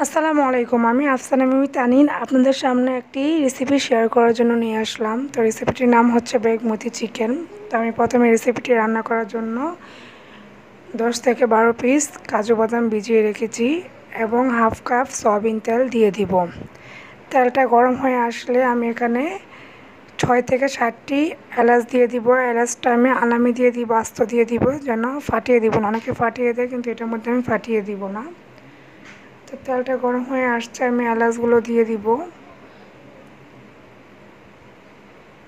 আসসালামু আলাইকুম। আমি আফসানা মিমি তানিন আপনাদের সামনে একটি রেসিপি শেয়ার করার জন্য নিয়ে আসলাম। তো রেসিপিটির নাম হচ্ছে বেগমতি চিকেন। তো আমি প্রথমে রেসিপিটি রান্না করার জন্য 10 থেকে 12 পিস কাজু বাদাম ভিজিয়ে রেখেছি এবং হাফ কাপ সয়াবিন তেল দিয়ে দিব। তেলটা গরম হয়ে আসলে আমি এখানে 6 থেকে 7টি এলাচ দিয়ে দিব। এলাচটা আমি আলামি দিয়ে দিব, আস্ত দিয়ে দিব, যেন ফাটিয়ে দিব না। অনেকে ফাটিয়ে দেয়, কিন্তু এটার মধ্যে আমি ফাটিয়ে দিব না। তো তেলটা গরম হয়ে আসছে, আমি এলাচগুলো দিয়ে দিব।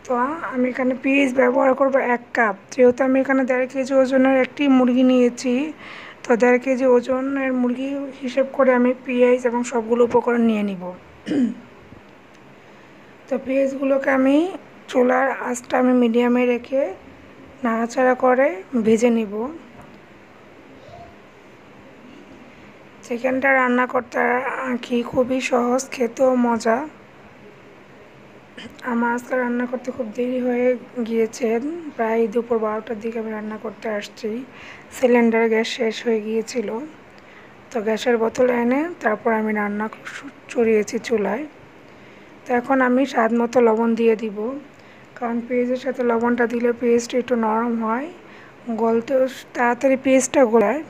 তো আমি এখানে পেঁয়াজ ব্যবহার করব 1 কাপ। যেহেতু আমি এখানে 1.5 কেজি ওজনের একটি মুরগি নিয়েছি, তো 1.5 কেজি ওজনের মুরগি হিসেব করে আমি পেঁয়াজ এবং সবগুলো উপকরণ নিয়ে নিব। তো পেঁয়াজগুলোকে আমি চুলার আঁচটা আমি মিডিয়ামে রেখে নাড়াচাড়া করে ভেজে নিব। চিকেনটা রান্না করতে কি খুবই সহজ, খেতেও মজা। আমার আজকে রান্না করতে খুব দেরি হয়ে গিয়েছে, প্রায় দুপুর 12টার দিকে আমি রান্না করতে আসছি। সিলিন্ডার গ্যাস শেষ হয়ে গিয়েছিল, তো গ্যাসের বোতল এনে তারপর আমি রান্না চড়িয়েছি চুলায়। তো এখন আমি স্বাদ মতো লবণ দিয়ে দিব, কারণ পেঁয়াজের সাথে লবণটা দিলে পেঁয়াজটা একটু নরম হয়, গলতে তাড়াতাড়ি পেঁয়াজটা গলায়।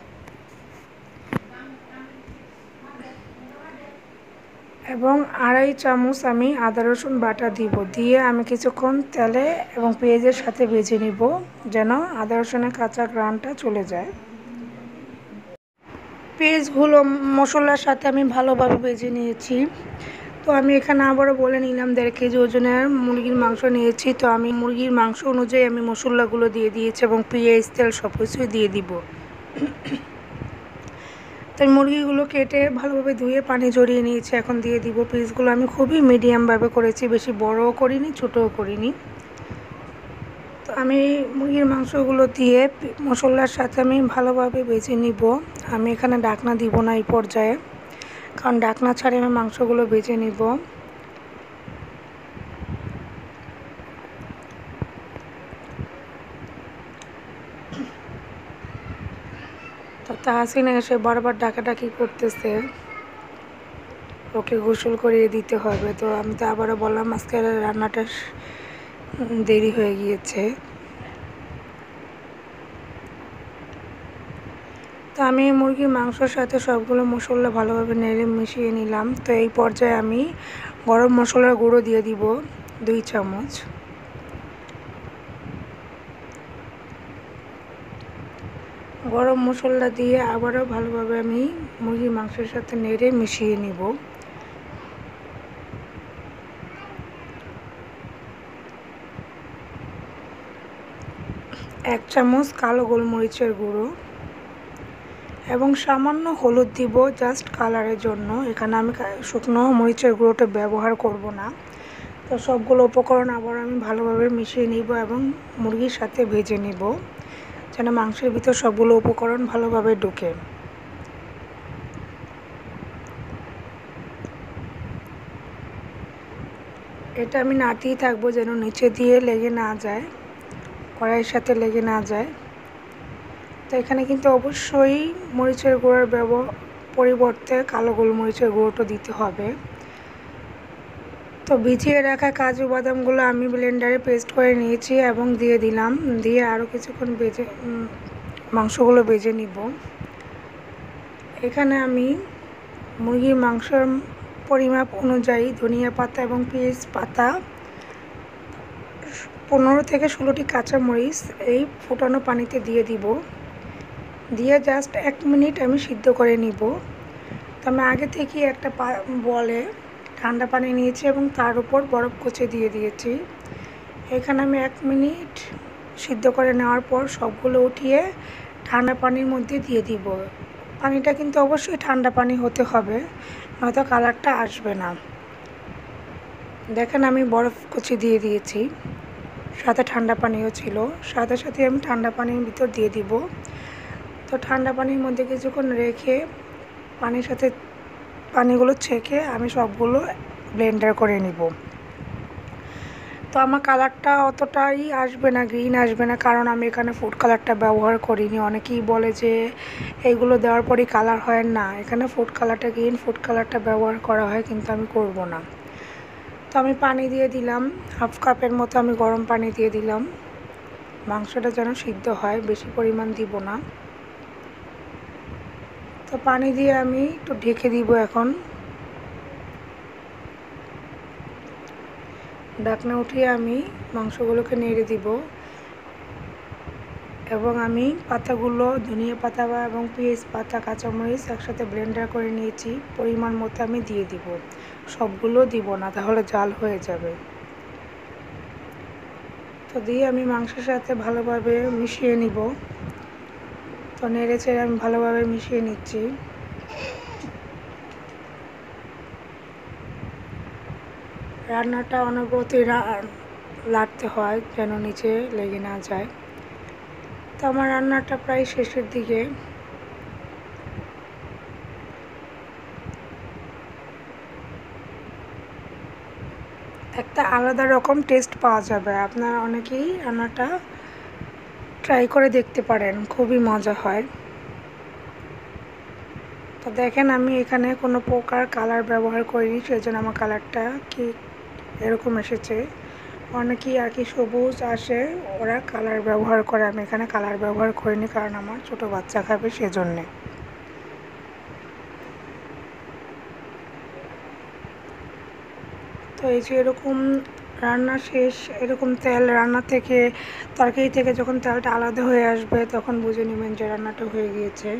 এবং 2.5 চামচ আমি আদা রসুন বাটা দিব, দিয়ে আমি কিছুক্ষণ তেলে এবং পেঁয়াজের সাথে ভেজে নিব, যেন আদা রসুনের কাঁচা ঘ্রাণটা চলে যায়। পেঁয়াজগুলো মশলার সাথে আমি ভালোভাবে ভেজে নিয়েছি। তো আমি এখানে আবারও বলে নিলাম 1.5 কেজি ওজনের মুরগির মাংস নিয়েছি। তো আমি মুরগির মাংস অনুযায়ী আমি মশলাগুলো দিয়ে দিয়েছি এবং পেঁয়াজ তেল সব কিছুই দিয়ে দিব। তাই মুরগিগুলো কেটে ভালোভাবে ধুয়ে পানি ঝরিয়ে নিয়েছি, এখন দিয়ে দিব। পিসগুলো আমি খুবই মিডিয়ামভাবে করেছি, বেশি বড়ও করিনি, ছোটও করিনি। তো আমি মুরগির মাংসগুলো দিয়ে মশলার সাথে আমি ভালোভাবে ভেজে নিব। আমি এখানে ঢাকনা দিব না এই পর্যায়ে, কারণ ঢাকনা ছাড়িয়ে আমি মাংসগুলো ভেজে নিব। তো তাহসিনা এসে বারবার ডাকাডাকি করতেছে, ওকে গোসল করিয়ে দিতে হবে। তো আমি তো আবারও বললাম আজকে রান্নাটা দেরি হয়ে গিয়েছে। তো আমি মুরগির মাংসর সাথে সবগুলো মশলা ভালোভাবে নেড়ে মিশিয়ে নিলাম। তো এই পর্যায়ে আমি গরম মশলার গুঁড়ো দিয়ে দিব 2 চামচ। গরম মশলা দিয়ে আবারও ভালোভাবে আমি মুরগির মাংসের সাথে নেড়ে মিশিয়ে নিব। এক চামচ কালো গোলমরিচের গুঁড়ো এবং সামান্য হলুদ দিব, জাস্ট কালারের জন্য। এখানে আমি শুকনো মরিচের গুঁড়োটা ব্যবহার করব না। তো সবগুলো উপকরণ আবার আমি ভালোভাবে মিশিয়ে নিব এবং মুরগির সাথে ভেজে নিব, যেন মাংসের ভিতর সবগুলো উপকরণ ভালোভাবে ঢুকে। এটা আমি নাড়তেই থাকবো, যেন নিচে দিয়ে লেগে না যায়, কড়াইয়ের সাথে লেগে না যায়। তো এখানে কিন্তু অবশ্যই মরিচের গুঁড়োর পরিবর্তে কালো গোলমরিচের গুঁড়োটা দিতে হবে। তো ভিজিয়ে রাখা কাজু বাদামগুলো আমি ব্লেন্ডারে পেস্ট করে নিয়েছি এবং দিয়ে দিলাম, দিয়ে আরও কিছুক্ষণ মাংসগুলো ভেজে নিব। এখানে আমি মুরগির মাংসের পরিমাপ অনুযায়ী ধনিয়া পাতা এবং পেঁয়াজ পাতা, 15 থেকে 16টি কাঁচামরিচ এই ফুটানো পানিতে দিয়ে দিব, দিয়ে জাস্ট 1 মিনিট আমি সিদ্ধ করে নিব। তো আমি আগে থেকে একটা বলে ঠান্ডা পানি নিয়েছি এবং তার উপর বরফ কুচি দিয়ে দিয়েছি। এখানে আমি 1 মিনিট সিদ্ধ করে নেওয়ার পর সবগুলো উঠিয়ে ঠান্ডা পানির মধ্যে দিয়ে দিব। পানিটা কিন্তু অবশ্যই ঠান্ডা পানি হতে হবে, নয়তো কালারটা আসবে না। দেখেন আমি বরফ কুচি দিয়ে দিয়েছি, সাথে ঠান্ডা পানিও ছিল, সাথে সাথে আমি ঠান্ডা পানির ভিতর দিয়ে দিব। তো ঠান্ডা পানির মধ্যে কিছুক্ষণ রেখে পানির সাথে পানিগুলো ছেঁকে আমি সবগুলো ব্লেন্ডার করে নিব। তো আমার কালারটা অতটাই আসবে না, গ্রিন আসবে না, কারণ আমি এখানে ফুড কালারটা ব্যবহার করিনি। অনেকেই বলে যে এইগুলো দেওয়ার পরই কালার হয় না, এখানে ফুড কালারটা গ্রিন ফুড কালারটা ব্যবহার করা হয়, কিন্তু আমি করব না। তো আমি পানি দিয়ে দিলাম, হাফ কাপের মতো আমি গরম পানি দিয়ে দিলাম। মাংসটা যেন সিদ্ধ হয়, বেশি পরিমাণ দিব না। তো পানি দিয়ে আমি একটু ঢেকে দিব। এখন ঢাকনা উঠিয়ে আমি মাংসগুলোকে নেড়ে দিব, এবং আমি পাতাগুলো ধনিয়া পাতা এবং পেঁয়াজ পাতা কাঁচামরিচ একসাথে ব্লেন্ডার করে নিয়েছি, পরিমাণ মতো আমি দিয়ে দিব। সবগুলো দিব না, তাহলে জাল হয়ে যাবে। তো দিয়ে আমি মাংসের সাথে ভালোভাবে মিশিয়ে নিব। তো নেড়ে চেড়ে আমি ভালোভাবে মিশিয়ে নিচ্ছি। রান্নাটা অনবরতই লাড়তে হয় যেন নিচে লেগে না যায়। তো আমার রান্নাটা প্রায় শেষের দিকে। একটা আলাদা রকম টেস্ট পাওয়া যাবে। আপনারা অনেকেই রান্নাটা ট্রাই করে দেখতে পারেন, খুবই মজা হয়। তো দেখেন আমি এখানে কোনো প্রকার কালার ব্যবহার করিনি, সেজন্য আমার কালারটা কি এরকম এসেছে। অনেকেই আর কি সবুজ আসে, ওরা কালার ব্যবহার করে, আমি এখানে কালার ব্যবহার করিনি, কারণ আমার ছোটো বাচ্চা খাবে সেজন্যে। তো এই যে এরকম রান্না শেষ, এরকম তেল রান্না থেকে তরকারি থেকে যখন তেলটা আলাদা হয়ে আসবে, তখন বুঝে নেবেন যে রান্নাটা হয়ে গিয়েছে।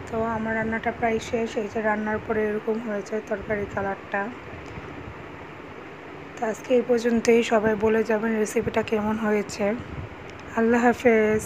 তো আমার রান্নাটা প্রায় শেষ। এই যে রান্নার পরে এরকম হয়েছে তরকারির কালারটা। তো আজকে এই পর্যন্তই। সবাই বলে যাবেন রেসিপিটা কেমন হয়েছে। আল্লাহ হাফেজ।